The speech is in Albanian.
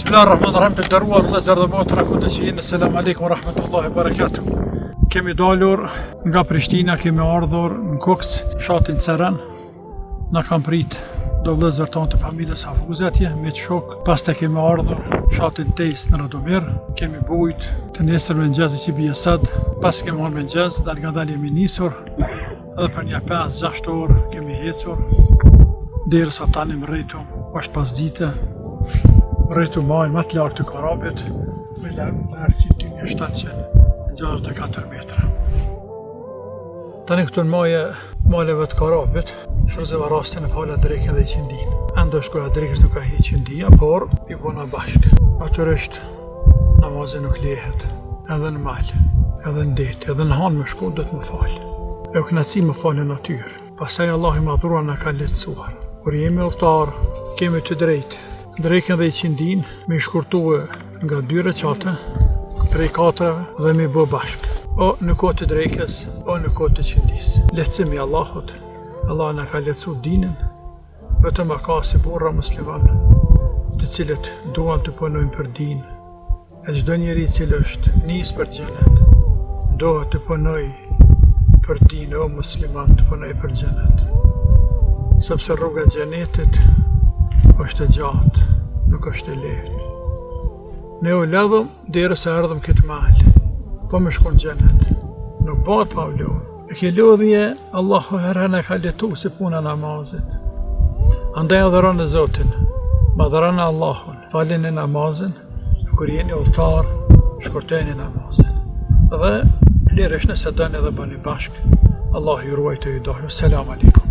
Bismillahirrahmanirrahim, të nderuar vëllezër dhe motra kundësinë, selam aleikum wa rahmatullahi wa barakatuh. Kemi dalur nga Prishtina, kemi ardhur në Koks, fshatin Ceran. Na kam prit do vëllezër tonë të familjes Hafuzetje me shok. Pastaj kemi ardhur fshatin Tejs në Radomir, kemi bujt të nesër me ngjezi që bie sad. Pas kemi marrë me ngjez, dal nga dal jemi nisur. Edhe për një 5-6 orë kemi ecur derisa tani më rritum, është pas dite. Rritu majnë më të lartë të Karabit, me lartësi të 764 metra. Tani këtu në maleve të Karabit, shfryzova rastin e fala drekën dhe i qindin. Endo shkoja drekës nuk ka hi qindia, por i bona bashkë. Natyrisht, namazin nuk lehet, edhe në mal, edhe në det, edhe në hanë më shku, do të më falë. E u knaci më falë në natyrë. Pasaj Allah i madhruar në ka letësuar. Kur jemi udhëtar, kemi të drejtë drekën dhe i qindin, me shkurtue nga 2 recate, prej 4 dhe me bë bashkë. O në kohë të drekës, o në kohë të qindis. Lehtësimi Allahut, Allah në ka lehtësu dinin, vetëm ka si burra musliman, të cilët duan të punojnë për din, e çdo njeri cilë është nis për xhenet, dohet të punoj për din, o musliman, të punoj për xhenet. Sepse rruga e xhenetit është e gjatë, nuk është e lehtë. Ne u lëdhëm derisa erdhëm këtë mal, po me shkon xhenet. Nuk bëhet pa lodhje. E ke lodhje, Allahu herën e ka letu si puna namazit. Andaj adhuroni Zotin, madhëroni Allahun, faleni namazin, kur jeni udhëtar, shkurtoni namazin. Dhe lirësh nëse doni dhe bëni bashkë. Allahu ju ruajtë ju dohë. Selam aleikum.